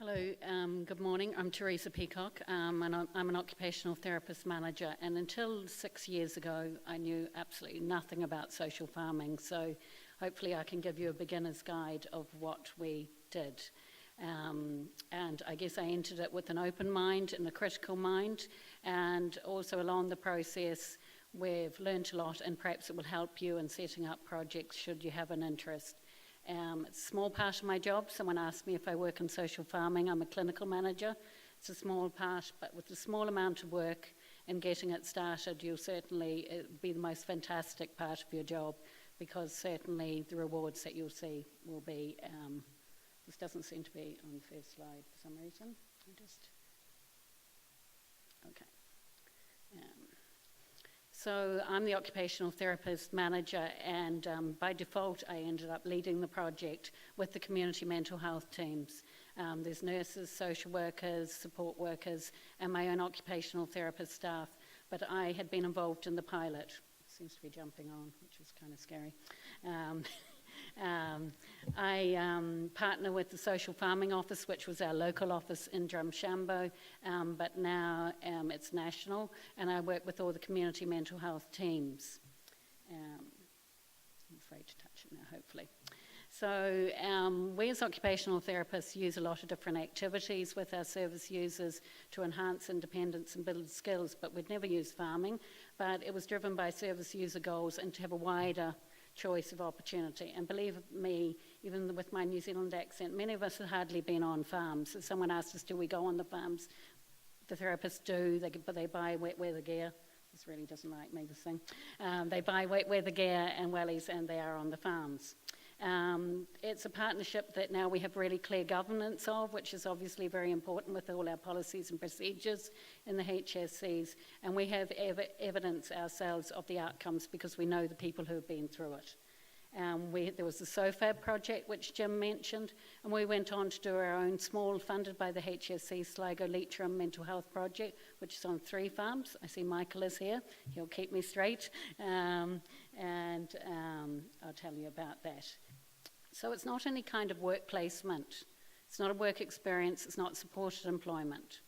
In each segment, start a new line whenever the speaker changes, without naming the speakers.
Hello, good morning. I'm Theresa Peacock, and I'm an occupational therapist manager. And until 6 years ago, I knew absolutely nothing about social farming. So hopefully I can give you a beginner's guide of what we did. And I guess I entered it with an open mind and a critical mind. And also along the process, we've learned a lot, and perhaps it will help you in setting up projects should you have an interest. It's a small part of my job. Someone asked me if I work in social farming. I'm a clinical manager. It's a small part, but with a small amount of work and getting it started, you'll certainly be the most fantastic part of your job, because certainly the rewards that you'll see will be, this doesn't seem to be on the first slide for some reason. Okay. So I'm the occupational therapist manager, and by default I ended up leading the project with the community mental health teams. There's nurses, social workers, support workers, and my own occupational therapist staff, but I had been involved in the pilot. It seems to be jumping on, which is kind of scary. I partner with the Social Farming Office, which was our local office in Drumshanbo, but now it's national, and I work with all the community mental health teams. I'm afraid to touch it now, hopefully. So we as occupational therapists use a lot of different activities with our service users to enhance independence and build skills, but we'd never used farming, but it was driven by service user goals and to have a wider choice of opportunity. And believe me, even with my New Zealand accent, many of us had hardly been on farms. So someone asked us, do we go on the farms? The therapists do, but they buy wet weather gear. This really doesn't like me, this thing. They buy wet weather gear and wellies, and they are on the farms. It's a partnership that now we have really clear governance of, which is obviously very important with all our policies and procedures in the HSCs, and we have evidence ourselves of the outcomes because we know the people who have been through it. There was the SOFAB project, which Jim mentioned, and we went on to do our own small, funded by the HSC, Sligo Leitrim Mental Health Project, which is on 3 farms. I see Michael is here. He'll keep me straight, and I'll tell you about that. So it's not any kind of work placement. It's not a work experience. It's not supported employment.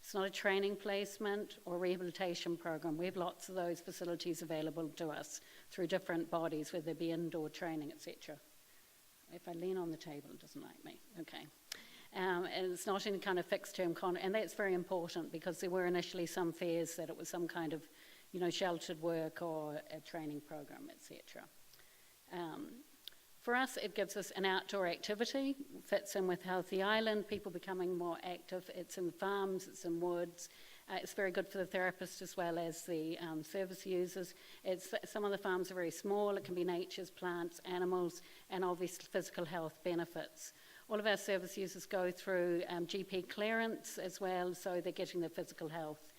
It's not a training placement or rehabilitation program. We have lots of those facilities available to us through different bodies, whether it be indoor training, etc. If I lean on the table, it doesn't like me. Okay. And it's not any kind of fixed term contract, and that's very important because there were initially some fears that it was some kind of, sheltered work or a training program, etc. For us, it gives us an outdoor activity, fits in with Healthy Island, people becoming more active. It's in farms, it's in woods. It's very good for the therapist as well as the service users. Some of the farms are very small. It can be nature's plants, animals, and obviously physical health benefits. All of our service users go through GP clearance as well, so they're getting their physical health.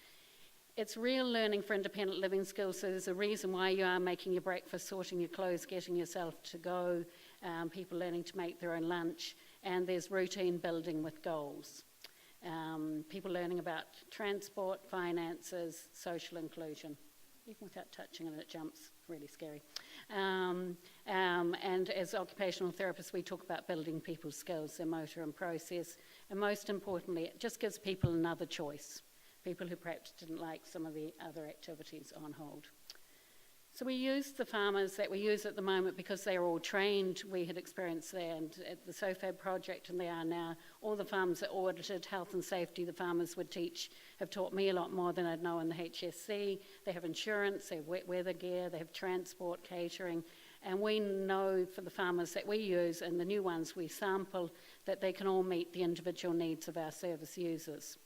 It's real learning for independent living skills, so there's a reason why you are making your breakfast, sorting your clothes, getting yourself to go, people learning to make their own lunch, and there's routine building with goals. People learning about transport, finances, social inclusion. Even without touching it, it jumps, really scary. And as occupational therapists, we talk about building people's skills, their motor and process, and most importantly, it just gives people another choice. People who perhaps didn't like some of the other activities on hold. So we used the farmers that we use at the moment because they're all trained. We had experience there, and at the SOFAB project, and they are now, all the farms are audited, health and safety. The farmers would teach, have taught me a lot more than I'd know in the HSC. They have insurance, they have wet weather gear, they have transport, catering, and we know for the farmers that we use and the new ones we sample that they can all meet the individual needs of our service users.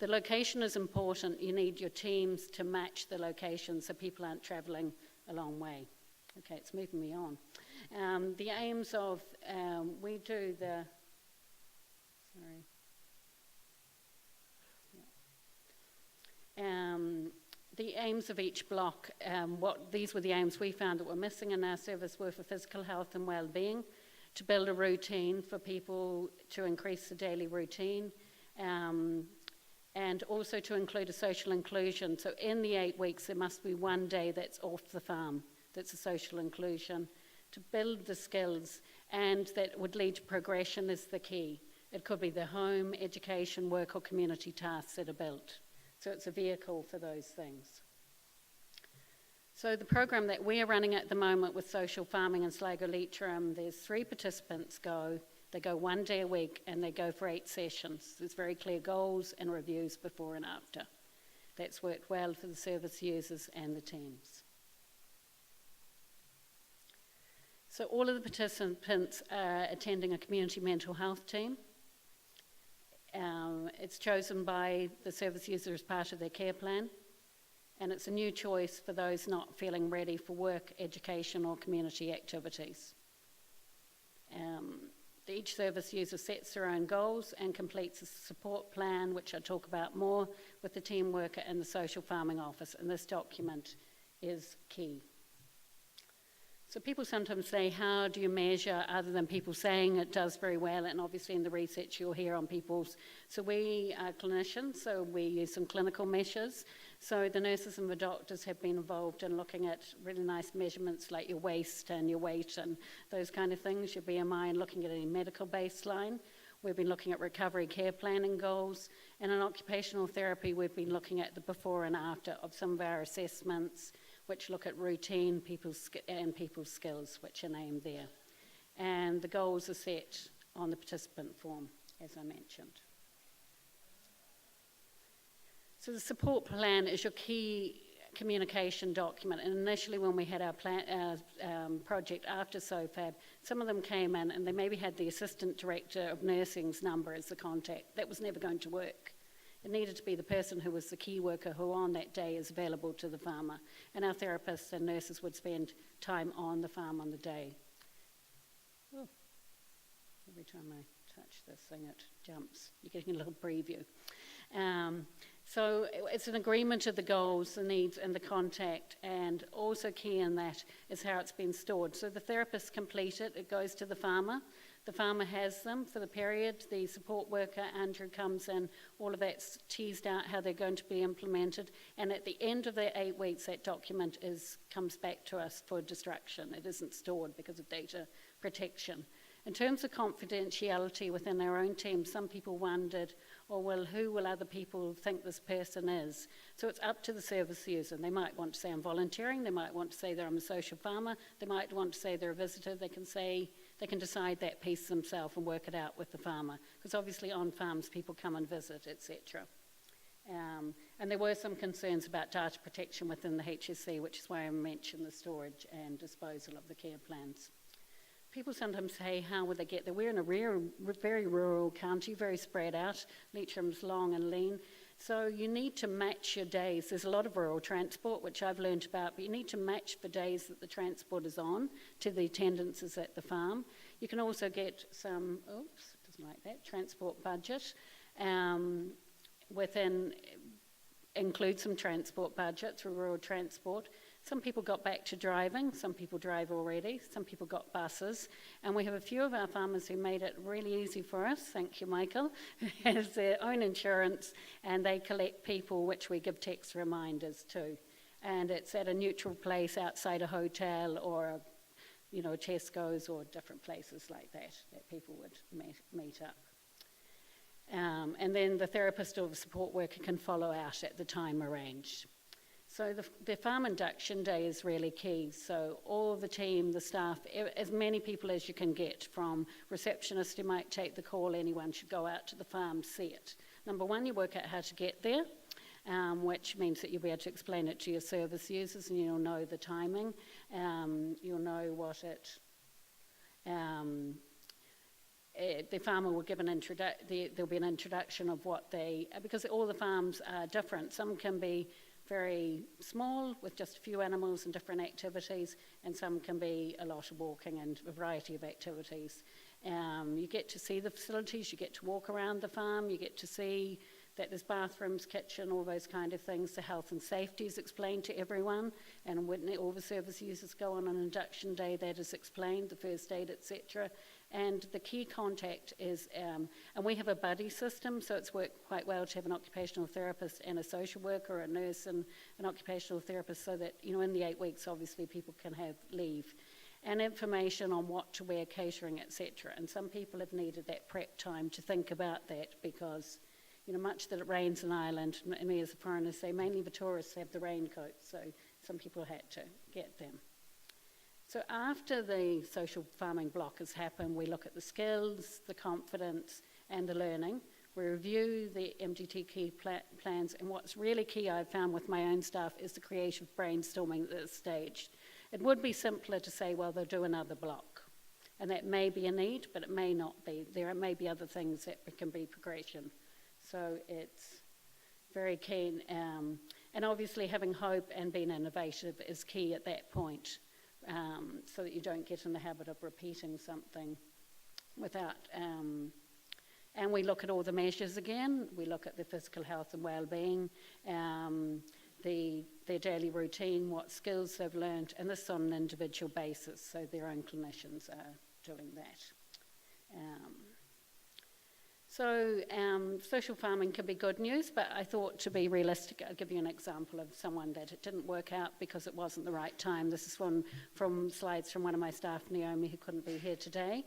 The location is important. You need your teams to match the location so people aren't travelling a long way. Okay, it's moving me on. The aims of, we do the, sorry. The aims of each block, these were the aims we found that were missing in our service were for physical health and well-being, to build a routine for people to increase the daily routine, and also to include a social inclusion. So in the 8 weeks, there must be one day that's off the farm, that's a social inclusion, to build the skills, and that would lead to progression is the key. It could be their home, education, work or community tasks that are built. So it's a vehicle for those things. So the program that we're running at the moment with social farming in Sligo Leitrim, there's 3 participants go. They go 1 day a week and they go for 8 sessions. There's very clear goals and reviews before and after. That's worked well for the service users and the teams. So all of the participants are attending a community mental health team. It's chosen by the service user as part of their care plan, and it's a new choice for those not feeling ready for work, education or community activities. Each service user sets their own goals and completes a support plan, which I'll talk about more, with the team worker and the social farming office, and this document is key. So people sometimes say, how do you measure, other than people saying it does very well, and obviously in the research you'll hear on people's. So we are clinicians, so we use some clinical measures. So the nurses and the doctors have been involved in looking at really nice measurements like your waist and your weight and those kind of things, your BMI, and looking at any medical baseline. We've been looking at recovery care planning goals, and in occupational therapy we've been looking at the before and after of some of our assessments, which look at routine people's skills, which are named there. And the goals are set on the participant form, as I mentioned. So the support plan is your key communication document. And initially when we had our project after SOFAB, some of them came in and they maybe had the Assistant Director of Nursing's number as the contact. That was never going to work. It needed to be the person who was the key worker who on that day is available to the farmer. And our therapists and nurses would spend time on the farm on the day. Oh, every time I touch this thing it jumps. You're getting a little preview. So it's an agreement of the goals, the needs and the contact, and also key in that is how it's been stored. So the therapists complete it, it goes to the farmer. The farmer has them for the period. The support worker, Andrew, comes in. All of that's teased out how they're going to be implemented. And at the end of the 8 weeks, that document comes back to us for destruction. It isn't stored because of data protection. In terms of confidentiality within our own team, some people wondered, who will other people think this person is? So it's up to the service user. They might want to say I'm volunteering. They might want to say that I'm a social farmer. They might want to say they're a visitor. They can decide that piece themselves and work it out with the farmer. Because obviously on farms people come and visit, etc. And there were some concerns about data protection within the HSC, which is why I mentioned the storage and disposal of the care plans. People sometimes say, how would they get there? We're in a very rural county, very spread out. Leitrim's long and lean. So you need to match your days. There's a lot of rural transport, which I've learned about, but you need to match the days that the transport is on to the attendances at the farm. You can also get some, doesn't like that, transport budget. Include some transport budget through rural transport. Some people got back to driving, some people drive already, some people got buses, and we have a few of our farmers who made it really easy for us, thank you Michael, who has their own insurance, and they collect people which we give text reminders to. And it's at a neutral place outside a hotel or a Tesco's or different places like that people would meet up. And then the therapist or the support worker can follow out at the time arranged. So the farm induction day is really key. So all the team, the staff, as many people as you can get, from receptionists who might take the call, anyone should go out to the farm, see it. Number one, you work out how to get there, which means that you'll be able to explain it to your service users and you'll know the timing. You'll know what the farmer will give there'll be an introduction of what because all the farms are different. Some can be very small with just a few animals and different activities, and some can be a lot of walking and a variety of activities. You get to see the facilities, you get to walk around the farm, you get to see that there's bathrooms, kitchen, all those kind of things. The health and safety is explained to everyone, and when all the service users go on an induction day, that is explained, the first aid, etc. And the key contact is, and we have a buddy system, so it's worked quite well to have an occupational therapist and a social worker, a nurse and an occupational therapist, so that, in the 8 weeks, obviously, people can have leave. and information on what to wear, catering, etc. And some people have needed that prep time to think about that because, much that it rains in Ireland, and me as a foreigner say, mainly the tourists have the raincoats, so some people had to get them. So after the social farming block has happened, we look at the skills, the confidence, and the learning. We review the MDT key plans, and what's really key I've found with my own staff is the creative brainstorming at this stage. It would be simpler to say, well, they'll do another block, and that may be a need, but it may not be. There may be other things that can be progression. So it's very keen, and obviously having hope and being innovative is key at that point, so that you don't get in the habit of repeating something without... And we look at all the measures again. We look at their physical health and well-being, their daily routine, what skills they've learned, and this on an individual basis, so their own clinicians are doing that. Social farming can be good news, but I thought to be realistic, I'll give you an example of someone that it didn't work out because it wasn't the right time. This is one from slides from one of my staff, Naomi, who couldn't be here today.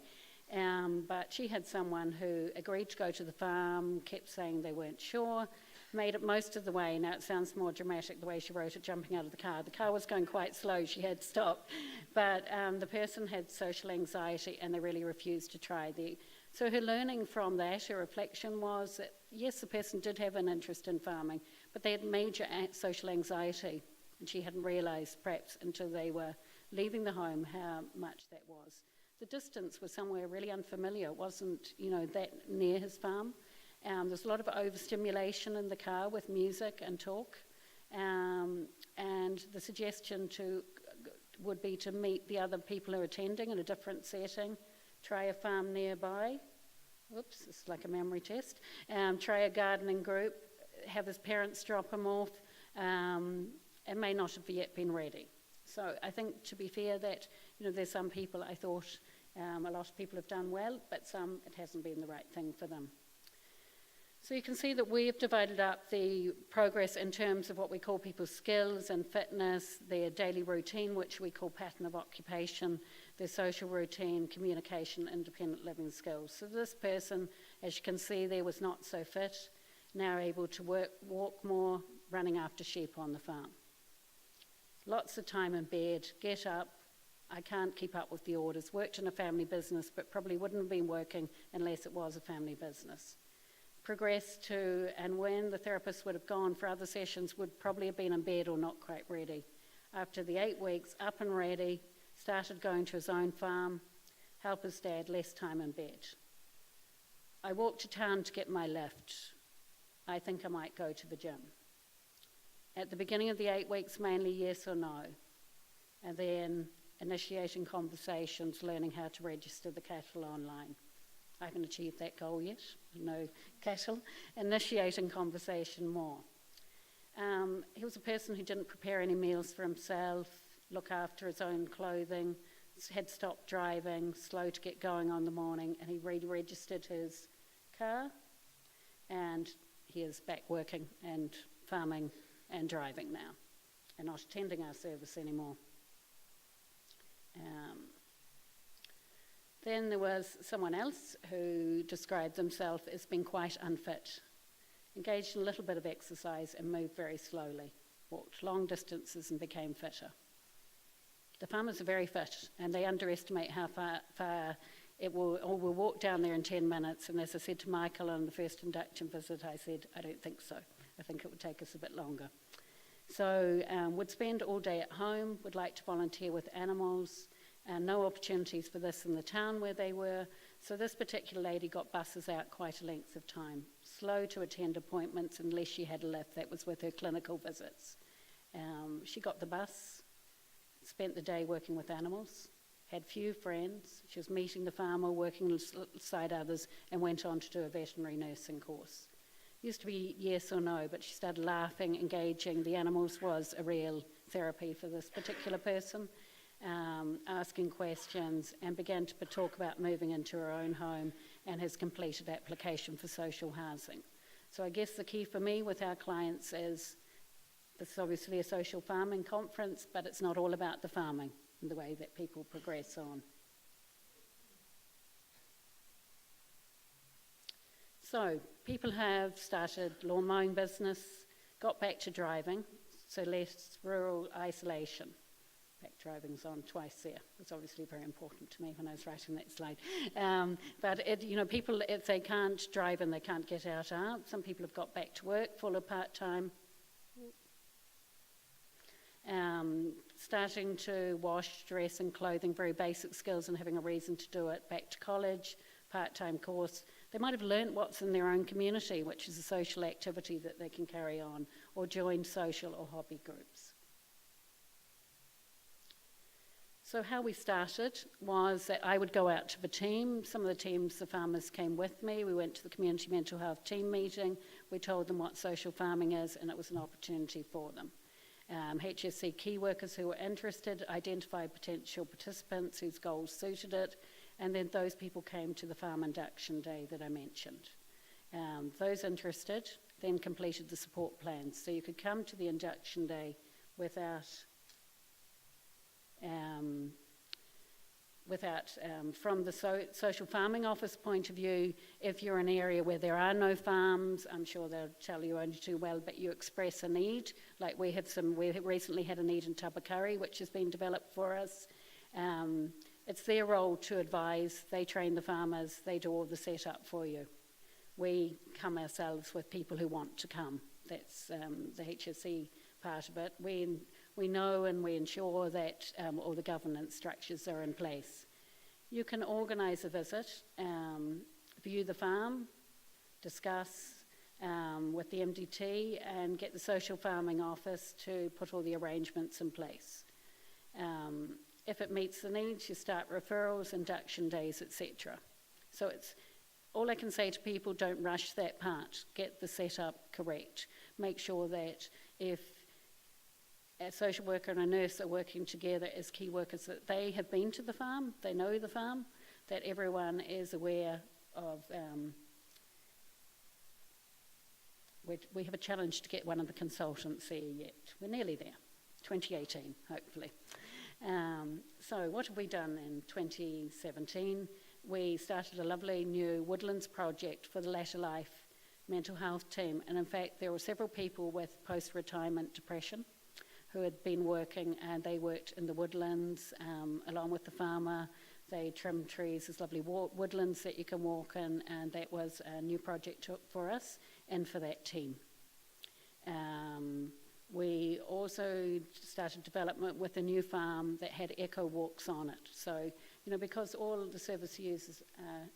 But she had someone who agreed to go to the farm, kept saying they weren't sure, made it most of the way. Now it sounds more dramatic the way she wrote it, jumping out of the car. The car was going quite slow, she had to stop. But the person had social anxiety and they really refused to try. So her learning from that, her reflection was that yes, the person did have an interest in farming, but they had major social anxiety, and she hadn't realised perhaps until they were leaving the home how much that was. The distance was somewhere really unfamiliar. It wasn't, that near his farm. There's a lot of overstimulation in the car with music and talk. And the suggestion would be to meet the other people who are attending in a different setting, try a farm nearby. Whoops, it's like a memory test. Try a gardening group, have his parents drop him off, and may not have yet been ready. So I think, to be fair, that there's some people I thought a lot of people have done well, but some it hasn't been the right thing for them. So you can see that we've divided up the progress in terms of what we call people's skills and fitness, their daily routine, which we call pattern of occupation, their social routine, communication, independent living skills. So this person, as you can see there, was not so fit, now able to walk more, running after sheep on the farm. Lots of time in bed, get up, I can't keep up with the orders, worked in a family business, but probably wouldn't have been working unless it was a family business. Progressed to, and when the therapist would have gone for other sessions, would probably have been in bed or not quite ready. After the 8 weeks, up and ready, started going to his own farm, help his dad, less time in bed. I walked to town to get my lift. I think I might go to the gym. At the beginning of the 8 weeks, mainly yes or no. And then initiating conversations, learning how to register the cattle online. I haven't achieved that goal yet, no cattle. Initiating conversation more. He was a person who didn't prepare any meals for himself, look after his own clothing, had stopped driving, slow to get going on the morning, and he re-registered his car, and he is back working and farming and driving now, and not attending our service anymore. Then there was someone else who described themselves as being quite unfit, engaged in a little bit of exercise and moved very slowly, walked long distances and became fitter. The farmers are very fit and they underestimate how far it will, or we'll walk down there in 10 minutes, and as I said to Michael on the first induction visit, I said, I don't think so. I think it would take us a bit longer. So would spend all day at home, would like to volunteer with animals, no opportunities for this in the town where they were. So this particular lady got buses out quite a length of time, slow to attend appointments unless she had a lift. That was with her clinical visits. She got the bus, spent the day working with animals, had few friends. She was meeting the farmer, working alongside others, and went on to do a veterinary nursing course. Used to be yes or no, but she started laughing, engaging. The animals was a real therapy for this particular person, asking questions, and began to talk about moving into her own home and has completed application for social housing. So I guess the key for me with our clients is, this is obviously a social farming conference, but it's not all about the farming. in the way that people progress on. So people have started lawn mowing business, got back to driving, so less rural isolation. Back driving's on twice there. It's obviously very important to me when I was writing that slide. But people, if they can't drive and they can't get out. Some people have got back to work, full or part-time. Starting to wash, dress and clothing, very basic skills and having a reason to do it. Back to college, part-time course. They might have learnt what's in their own community, which is a social activity that they can carry on, or join social or hobby groups. So how we started was that I would go out to the team. Some of the teams, the farmers came with me. We went to the community mental health team meeting. We told them what social farming is, and it was an opportunity for them. HSC key workers who were interested identified potential participants whose goals suited it, and then those people came to the farm induction day that I mentioned. Those interested then completed the support plans. So you could come to the induction day without from the social farming office point of view, if you're in an area where there are no farms, I'm sure they'll tell you only too well, but you express a need. Like we recently had a need in Tabakari, which has been developed for us. It's their role to advise. They train the farmers. They do all the setup for you. We come ourselves with people who want to come. That's the HSC part of it. We know and we ensure that all the governance structures are in place. You can organise a visit, view the farm, discuss with the MDT and get the social farming office to put all the arrangements in place. If it meets the needs, you start referrals, induction days, etc. So it's all I can say to people, don't rush that part. Get the setup correct. Make sure that if a social worker and a nurse are working together as key workers, that they have been to the farm, they know the farm, that everyone is aware of. We have a challenge to get one of the consultants there yet. We're nearly there, 2018, hopefully. So what have we done in 2017? We started a lovely new woodlands project for the latter life mental health team. And in fact, there were several people with post-retirement depression who had been working, and they worked in the woodlands along with the farmer. They trimmed trees, there's lovely woodlands that you can walk in, and that was a new project for us and for that team. We also started development with a new farm that had eco walks on it. So, because all of the service users,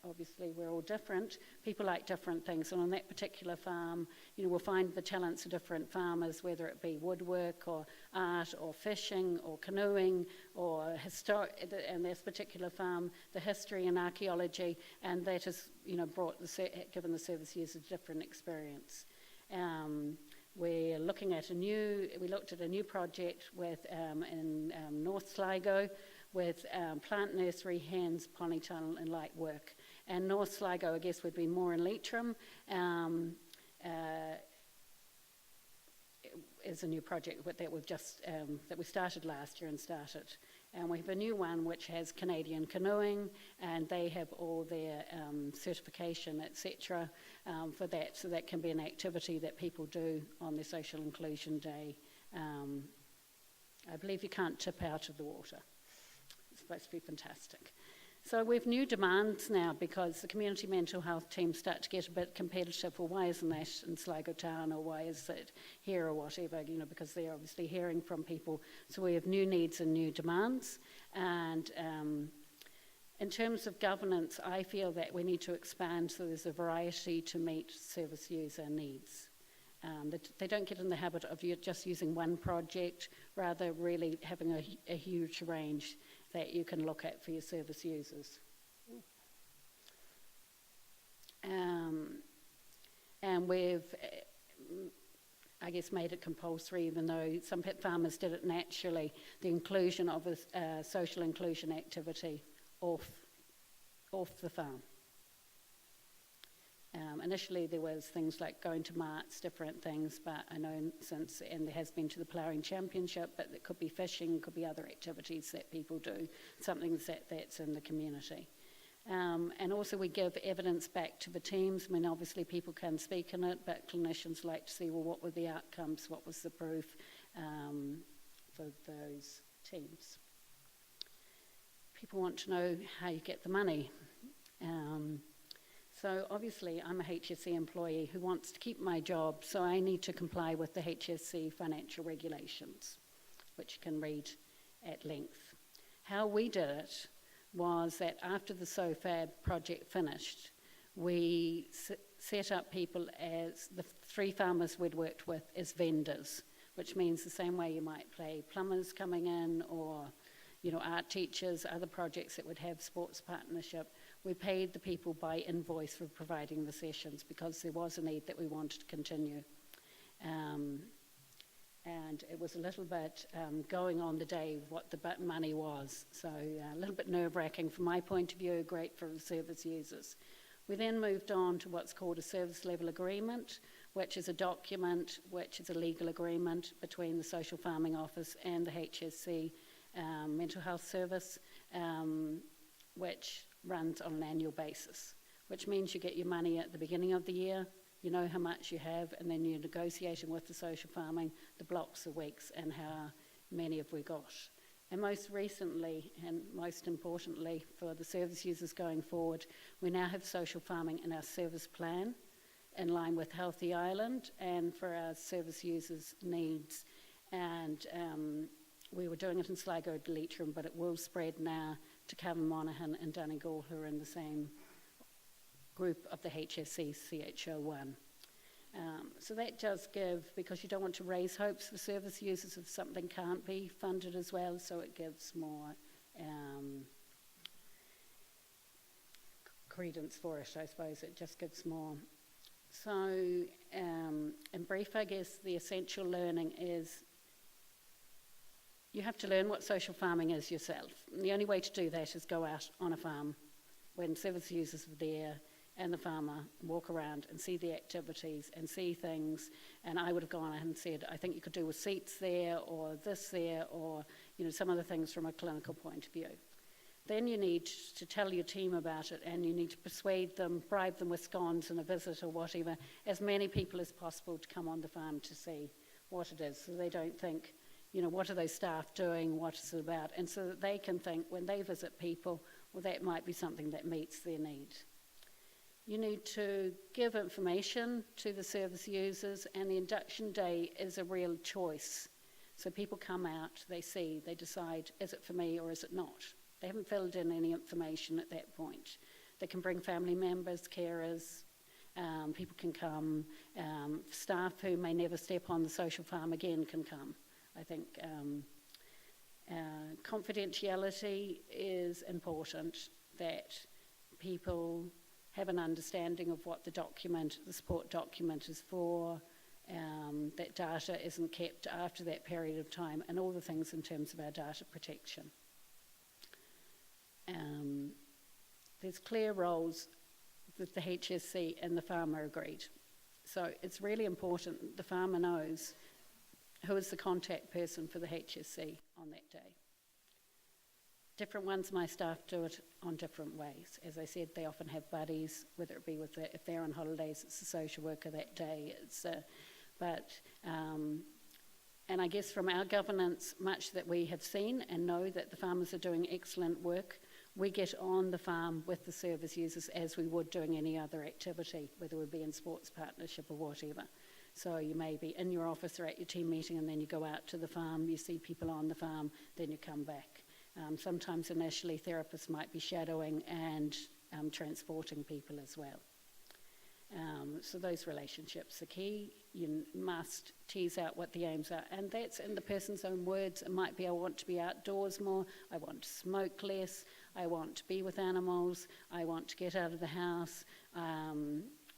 obviously we're all different, people like different things. And on that particular farm, we'll find the talents of different farmers, whether it be woodwork or art or fishing or canoeing or historic, and this particular farm, the history and archaeology, and that has, given the service users a different experience. We looked at a new project in North Sligo with plant nursery, hands, ponytail and light work. And North Sligo, I guess, would be more in Leitrim. Is a new project that we started last year and started. And we have a new one which has Canadian canoeing, and they have all their certification, etc. For that, so that can be an activity that people do on their social inclusion day. I believe you can't tip out of the water. It's supposed to be fantastic. So we have new demands now because the community mental health teams start to get a bit competitive. Well, why isn't that in Sligo Town, or why is it here, or whatever, because they're obviously hearing from people. So we have new needs and new demands. And in terms of governance, I feel that we need to expand so there's a variety to meet service user needs. They don't get in the habit of just using one project, rather really having a huge range that you can look at for your service users. And we've, I guess, made it compulsory, even though some pet farmers did it naturally, the inclusion of a social inclusion activity off the farm. Initially there was things like going to marts, different things, but I know since, and there has been to the ploughing championship, but it could be fishing, could be other activities that people do, something that's in the community. And also we give evidence back to the teams. I mean, obviously people can speak in it, but clinicians like to see, well, what were the outcomes, what was the proof for those teams. People want to know how you get the money. So obviously I'm a HSC employee who wants to keep my job, so I need to comply with the HSC financial regulations, which you can read at length. How we did it was that after the SOFAB project finished, we set up people as the 3 farmers we'd worked with as vendors, which means the same way you might play plumbers coming in, or art teachers, other projects that would have sports partnership. We paid the people by invoice for providing the sessions because there was a need that we wanted to continue. And it was a little bit going on the day what the money was. So a little bit nerve-wracking from my point of view, great for the service users. We then moved on to what's called a service level agreement, which is a document, which is a legal agreement between the Social Farming Office and the HSC Mental Health Service, which runs on an annual basis, which means you get your money at the beginning of the year, you know how much you have, and then you're negotiating with the social farming the blocks of weeks and how many have we got. And most recently, and most importantly for the service users going forward, we now have social farming in our service plan in line with Healthy Island and for our service users' needs. And we were doing it in Sligo to Leitrim, but it will spread now to Cavan Monaghan and Donegal, who are in the same group of the HSC CHO1. So that does give, because you don't want to raise hopes for service users if something can't be funded as well, so it gives more credence for it, I suppose. It just gives more. So in brief, I guess the essential learning is you have to learn what social farming is yourself. And the only way to do that is go out on a farm when service users are there and the farmer, walk around and see the activities and see things. And I would have gone and said, I think you could do with seats there or this there or some other things from a clinical point of view. Then you need to tell your team about it, and you need to persuade them, bribe them with scones and a visit or whatever, as many people as possible to come on the farm to see what it is, so they don't think, what are those staff doing, what is it about, and so that they can think when they visit people, well, that might be something that meets their need. You need to give information to the service users, and the induction day is a real choice. So people come out, they see, they decide, is it for me or is it not? They haven't filled in any information at that point. They can bring family members, carers, people can come, staff who may never step on the social farm again can come. I think confidentiality is important, that people have an understanding of what the support document is for, that data isn't kept after that period of time, and all the things in terms of our data protection. There's clear roles that the HSC and the farmer agreed. So it's really important that the farmer knows who is the contact person for the HSC on that day. Different ones, my staff do it on different ways. As I said, they often have buddies, whether it be if they're on holidays, it's a social worker that day. And I guess from our governance, much that we have seen and know that the farmers are doing excellent work, we get on the farm with the service users as we would doing any other activity, whether it be in sports partnership or whatever. So you may be in your office or at your team meeting, and then you go out to the farm, you see people on the farm, then you come back. Sometimes initially therapists might be shadowing and transporting people as well. So those relationships are key. You must tease out what the aims are, and that's in the person's own words. It might be, I want to be outdoors more, I want to smoke less, I want to be with animals, I want to get out of the house,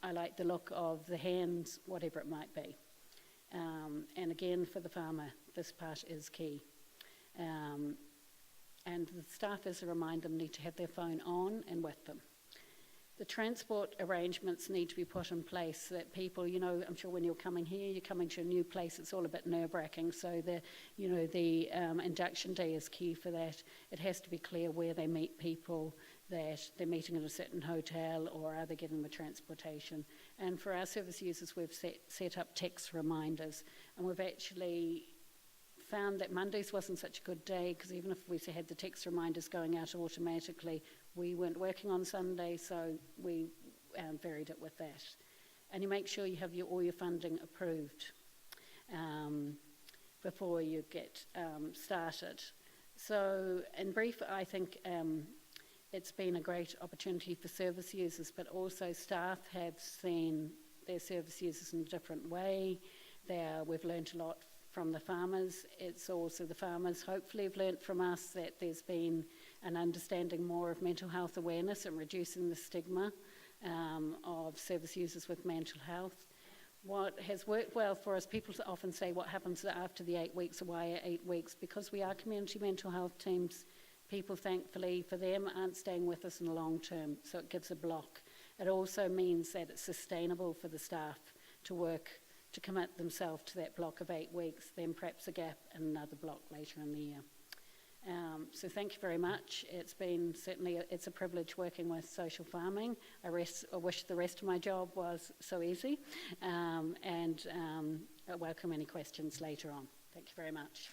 I like the look of the hens, whatever it might be. And again, for the farmer, this part is key. And the staff, as a reminder, need to have their phone on and with them. The transport arrangements need to be put in place so that people, I'm sure when you're coming here, you're coming to a new place, it's all a bit nerve-wracking. So the induction day is key for that. It has to be clear where they meet people, that they're meeting in a certain hotel, or are they getting the transportation. And for our service users, we've set up text reminders, and we've actually found that Mondays wasn't such a good day, because even if we had the text reminders going out automatically, we weren't working on Sunday, so we varied it with that. And you make sure you have all your funding approved before you get started. So in brief, I think it's been a great opportunity for service users, but also staff have seen their service users in a different way. We've learnt a lot from the farmers. It's also the farmers hopefully have learnt from us that there's been an understanding more of mental health awareness and reducing the stigma of service users with mental health. What has worked well for us, people often say what happens after the 8 weeks, or why 8 weeks? Because we are community mental health teams, people thankfully for them aren't staying with us in the long term, so it gives a block. It also means that it's sustainable for the staff to work to commit themselves to that block of 8 weeks, then perhaps a gap and another block later in the year. So thank you very much. It's a privilege working with social farming. I wish the rest of my job was so easy, and I welcome any questions later on. Thank you very much.